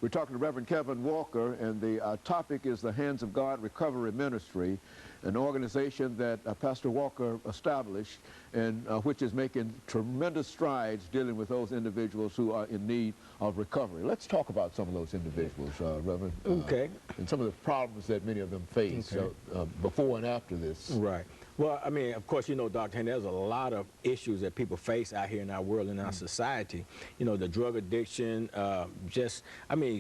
We're talking to Reverend KWalker, and the topic is the Hands of God Recovery Ministry, an organization that Pastor Walker established, and which is making tremendous strides dealing with those individuals who are in need of recovery. Let's talk about some of those individuals, Reverend. Okay. And some of the problems that many of them face before and after this. Right. Well, I mean, of course, you know, Dr. Henry, there's a lot of issues that people face out here in our world, in our society. You know, the drug addiction,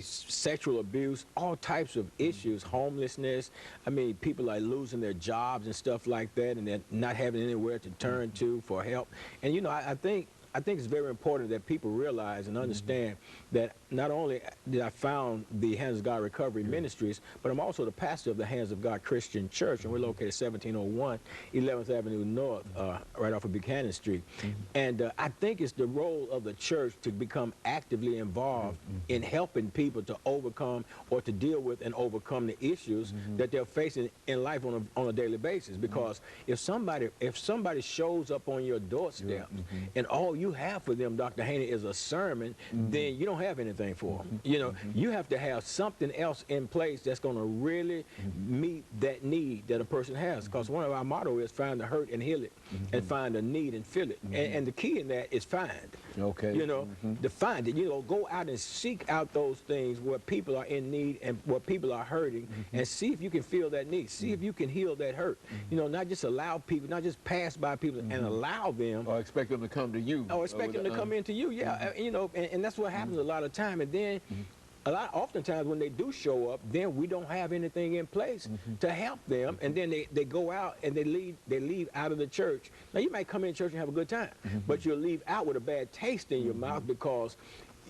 sexual abuse, all types of issues, homelessness. I mean, people are losing their jobs and stuff like that, and they're not having anywhere to turn to for help. And, you know, I think it's very important that people realize and understand that not only did I found the Hands of God Recovery Ministries, but I'm also the pastor of the Hands of God Christian Church, and we're located 1701 11th Avenue North, right off of Buchanan Street. And I think it's the role of the church to become actively involved in helping people to overcome or to deal with and overcome the issues that they're facing in life on a daily basis. Because if somebody shows up on your doorstep and all you have for them, Dr. Haney, is a sermon, then you don't have anything for them. You know, you have to have something else in place that's going to really meet that need that a person has. Because one of our motto is find the hurt and heal it, and find a need and fill it. And the key in that is find. Okay. You know, to find it. You know, go out and seek out those things where people are in need and where people are hurting, and see if you can fill that need. See if you can heal that hurt. You know, not just allow people, not just pass by people and allow them. Or expect them to come to you. Or expect them to come into you, you know, and that's what happens a lot of time. And then oftentimes when they do show up, then we don't have anything in place to help them, and then they go out and they leave out of the church. Now you might come in church and have a good time, but you'll leave out with a bad taste in your mouth because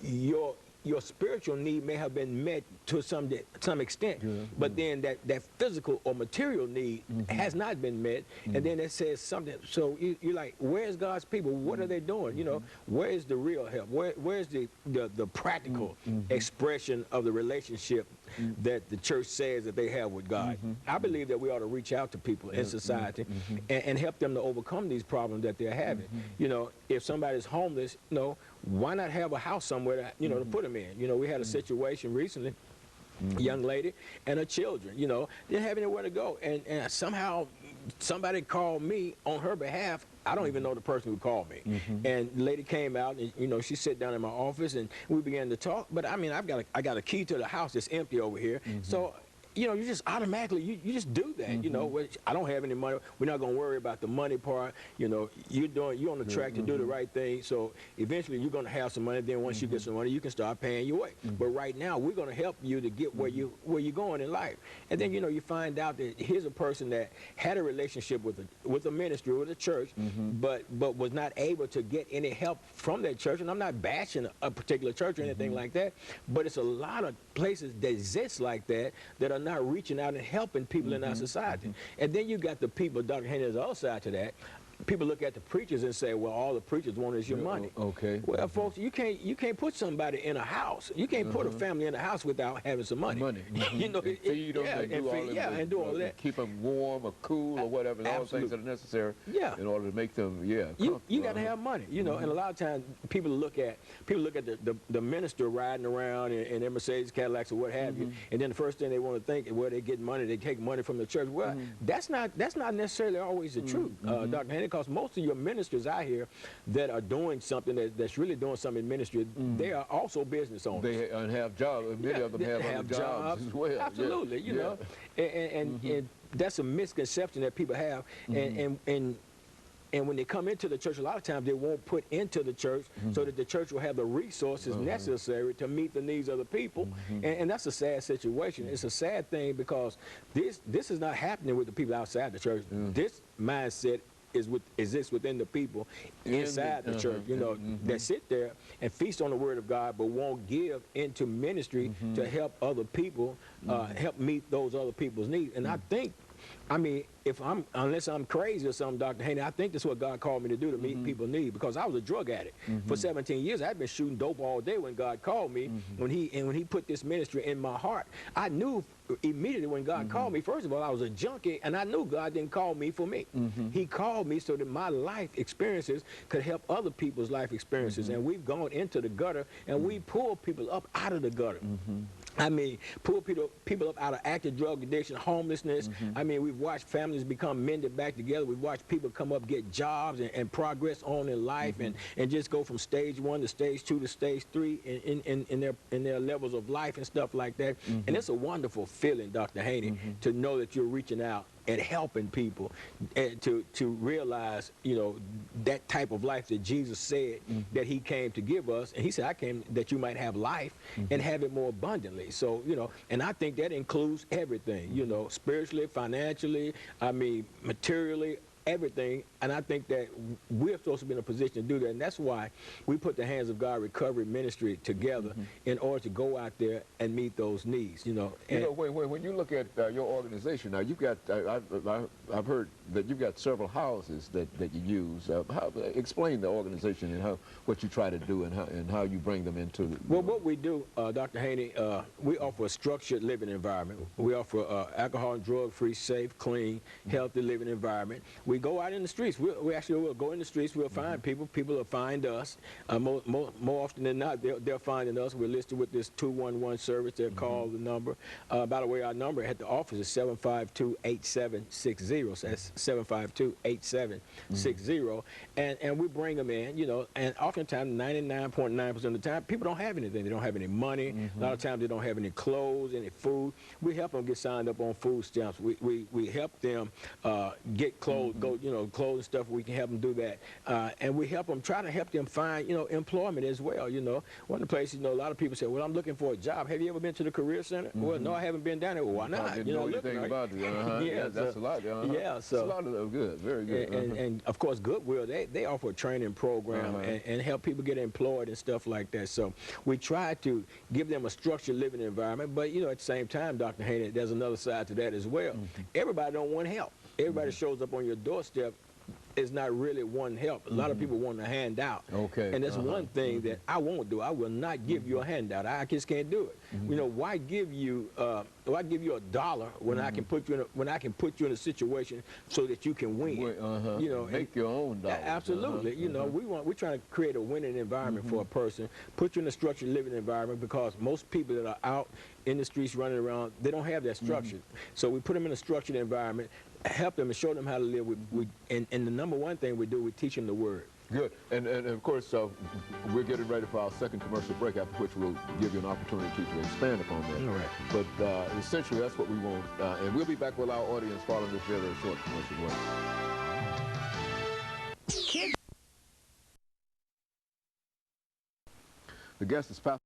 your spiritual need may have been met to some extent, but then that physical or material need has not been met, and then it says something. So you're like, where's God's people? What are they doing? You know, where is the real help? Where's the practical expression of the relationship that the church says that they have with God? I believe that we ought to reach out to people in society and help them to overcome these problems that they're having. You know, if somebody's homeless, you know, why not have a house somewhere to, you know, to put them in? You know, we had a situation recently, a young lady and her children, you know, didn't have anywhere to go. And somehow somebody called me on her behalf. I don't even know the person who called me. And the lady came out, and, you know, she sat down in my office, and we began to talk. But, I mean, I got a key to the house that's empty over here. So, you know, you just automatically, you just do that, you know. Which I don't have any money. We're not going to worry about the money part. You know, you're on the track to do the right thing. So eventually you're going to have some money. Then once you get some money, you can start paying your way. But right now, we're going to help you to get where you're going in life. And then, you know, you find out that here's a person that had a relationship with a ministry, with a church, but was not able to get any help from that church. And I'm not bashing a particular church or anything like that, but it's a lot of places that exist like that are not reaching out and helping people in our society. And then you got the people, Dr. Henry, there's the other side to that. People look at the preachers and say, well, all the preachers want is your money. Okay. Well, folks, you can't put somebody in a house. You can't put a family in a house without having some money. You know, and feed them, and do all that. Keep them warm or cool or whatever, and all the things that are necessary in order to make them, you got to have money, you know. And a lot of times people look at the minister riding around in their Mercedes, Cadillacs, or what have you, and then the first thing they want to think is, well, they get money, they take money from the church. Well, that's not necessarily always the truth, Dr. Henry. Because most of your ministers out here that are doing something that's really doing something in ministry, they are also business owners. They have jobs. Many of them have jobs as well. Absolutely, you know, and that's a misconception that people have. And when they come into the church, a lot of times they won't put into the church so that the church will have the resources necessary to meet the needs of the people. And that's a sad situation. It's a sad thing because this is not happening with the people outside the church. This mindset exists within the people inside the church, you know, that sit there and feast on the word of God, but won't give into ministry to help other people, help meet those other people's needs. And I think I mean, unless I'm crazy or something, Dr. Haney, I think that's what God called me to do, to meet people need, because I was a drug addict for 17 years. I'd been shooting dope all day when God called me. When he put this ministry in my heart, I knew immediately when God called me. First of all, I was a junkie, and I knew God didn't call me for me. He called me so that my life experiences could help other people's life experiences. And we've gone into the gutter, and we pull people up out of the gutter. I mean, pull people up out of active drug addiction, homelessness. I mean, we've watched families become mended back together. We've watched people come up, get jobs, and progress on in life, and just go from stage 1 to stage 2 to stage 3 in their levels of life and stuff like that. And it's a wonderful feeling, Dr. Haney, to know that you're reaching out and helping people, and to realize, you know, that type of life that Jesus said that he came to give us. And he said, I came that you might have life and have it more abundantly. So, you know, and I think that includes everything, you know, spiritually, financially, I mean, materially, everything. And I think that we're supposed to be in a position to do that. And that's why we put the Hands of God Recovery Ministry together in order to go out there and meet those needs, you know. And you know, when you look at your organization now, you've got, I've heard that you've got several houses that you use. Explain the organization and what you try to do and how you bring them into the... Well, what we do, Dr. Haney, we offer a structured living environment. We offer alcohol and drug-free, safe, clean, healthy living environment. We go out in the streets. We'll go in the streets. We'll find people. People will find us. More often than not, they're finding us. We're listed with this 211 service. They'll call the number. By the way, our number at the office is 752-8760. So that's 752-8760. And we bring them in, you know, and oftentimes 99.9% of the time, people don't have anything. They don't have any money. A lot of times they don't have any clothes, any food. We help them get signed up on food stamps. We help them get clothes, clothes and stuff. We can help them do that. And we try to help them find, you know, employment as well, you know. One of the places, you know, a lot of people say, well, I'm looking for a job. Have you ever been to the Career Center? Well, no, I haven't been down there. Well, why not? Didn't know anything about it. Yeah, that's a lot. Yeah, so that's a lot of them. Good, very good. And of course, Goodwill, they offer a training program and help people get employed and stuff like that. So we try to give them a structured living environment, but, you know, at the same time, Dr. Haney, there's another side to that as well. Everybody don't want help. Everybody shows up on your doorstep is not really wanting help. A lot of people want a handout. Okay. And that's one thing that I won't do. I will not give you a handout. I just can't do it. You know, why give you $1 when I can put you in a situation so that you can win? You know, make your own dollars. Absolutely. You know, we're trying to create a winning environment for a person, put you in a structured living environment, because most people that are out in the streets running around, they don't have that structure. So we put them in a structured environment, help them and show them how to live. And the number one thing we do, we teach them the word. Good. And of course, we're getting ready for our second commercial break, after which we'll give you an opportunity to expand upon that. All right. But essentially, that's what we want. And we'll be back with our audience following this very, very short commercial break. The guest is Pastor